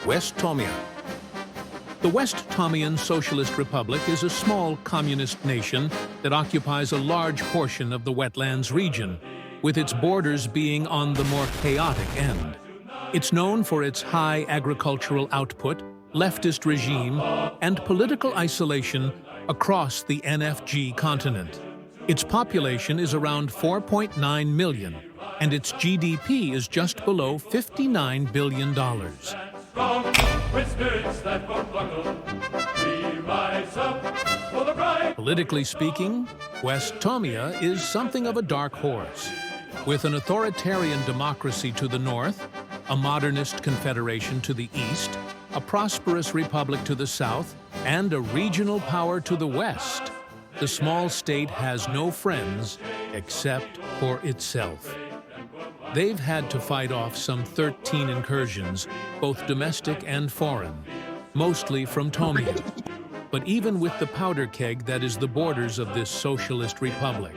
West Tommia. The West Tommian Socialist Republic is a small communist nation that occupies a large portion of the wetlands region, with its borders being on the more chaotic end. It's known for its high agricultural output, leftist regime, and political isolation across the NFG continent. Its population is around 4.9 million, and its GDP is just below $59 billion. Politically speaking, West Tommia is something of a dark horse. With an authoritarian democracy to the north, a modernist confederation to the east, a prosperous republic to the south, and a regional power to the west, the small state has no friends except for itself. They've had to fight off some 13 incursions, both domestic and foreign, mostly from Tommia. But even with the powder keg that is the borders of this socialist republic,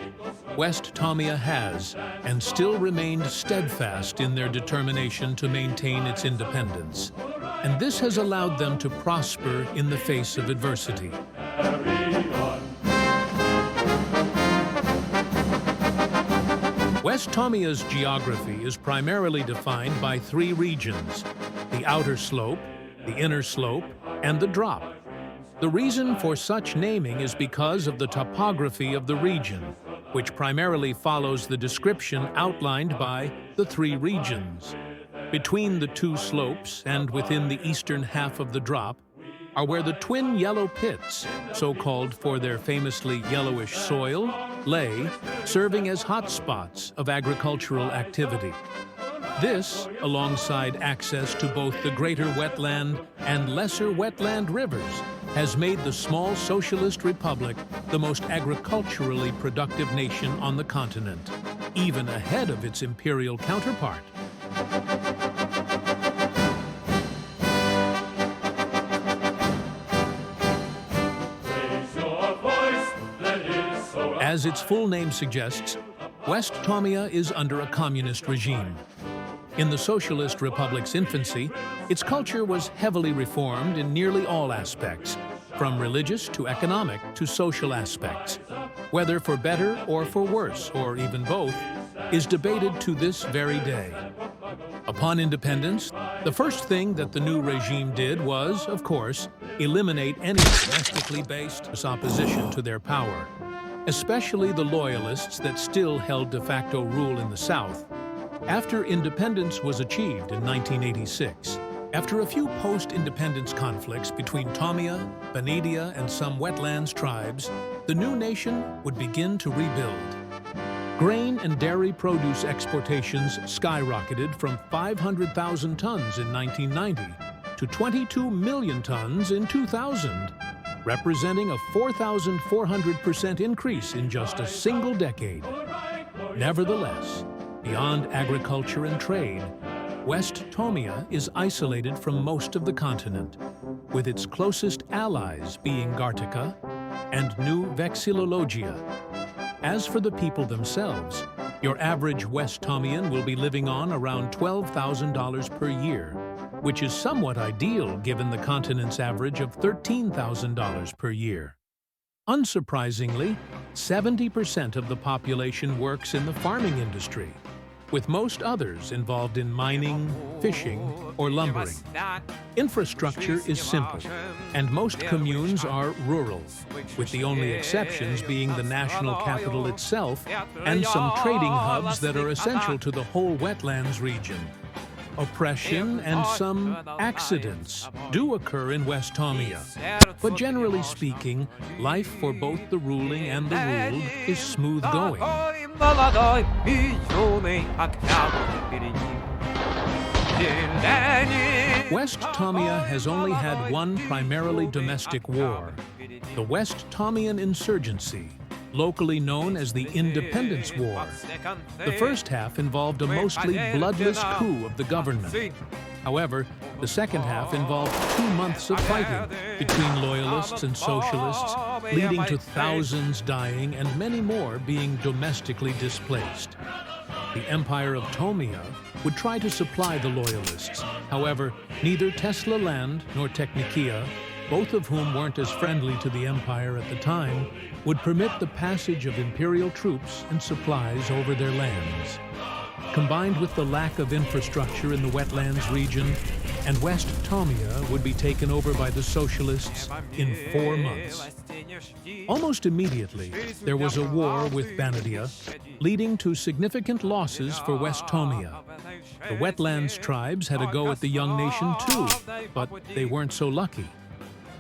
West Tommia has and still remained steadfast in their determination to maintain its independence. And this has allowed them to prosper in the face of adversity. West Tommia's geography is primarily defined by three regions: the outer slope, the inner slope, and the drop. The reason for such naming is because of the topography of the region, which primarily follows the description outlined by the three regions. Between the two slopes and within the eastern half of the drop are where the twin yellow pits, so called for their famously yellowish soil, lay, serving as hotspots of agricultural activity. This, alongside access to both the greater wetland and lesser wetland rivers, has made the small socialist republic the most agriculturally productive nation on the continent, even ahead of its imperial counterpart. As its full name suggests, West Tommia is under a communist regime. In the Socialist Republic's infancy, its culture was heavily reformed in nearly all aspects, from religious to economic to social aspects. Whether for better or for worse, or even both, is debated to this very day. Upon independence, the first thing that the new regime did was, of course, eliminate any domestically based opposition to their power, especially the loyalists that still held de facto rule in the South. After independence was achieved in 1986, after a few post-independence conflicts between Tommia, Benidia, and some wetlands tribes, the new nation would begin to rebuild. Grain and dairy produce exportations skyrocketed from 500,000 tons in 1990 to 22 million tons in 2000, representing a 4,400% increase in just a single decade. Nevertheless, beyond agriculture and trade, West Tommia is isolated from most of the continent, with its closest allies being Gartica and New Vexillologia. As for the people themselves, your average West Tommian will be living on around $12,000 per year, which is somewhat ideal given the continent's average of $13,000 per year. Unsurprisingly, 70% of the population works in the farming industry, with most others involved in mining, fishing, or lumbering. Infrastructure is simple, and most communes are rural, with the only exceptions being the national capital itself and some trading hubs that are essential to the whole wetlands region. Oppression and some accidents do occur in West Tommia, but generally speaking, life for both the ruling and the ruled is smooth going. West Tommia has only had one primarily domestic war, the West Tommian insurgency, locally known as the Independence War. The first half involved a mostly bloodless coup of the government. However, the second half involved 2 months of fighting between loyalists and socialists, leading to thousands dying and many more being domestically displaced. The Empire of Tommia would try to supply the Loyalists. However, neither Tesla Land nor Technikia, both of whom weren't as friendly to the Empire at the time, would permit the passage of Imperial troops and supplies over their lands. Combined with the lack of infrastructure in the wetlands region, and West Tommia would be taken over by the Socialists in 4 months. Almost immediately, there was a war with Banadia, leading to significant losses for West Tommia. The wetlands tribes had a go at the young nation too, but they weren't so lucky.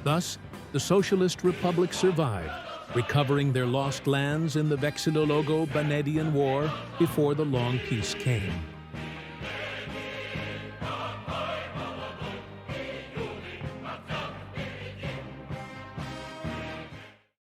Thus, the Socialist Republic survived, recovering their lost lands in the Vexillologo-Banadian War before the long peace came.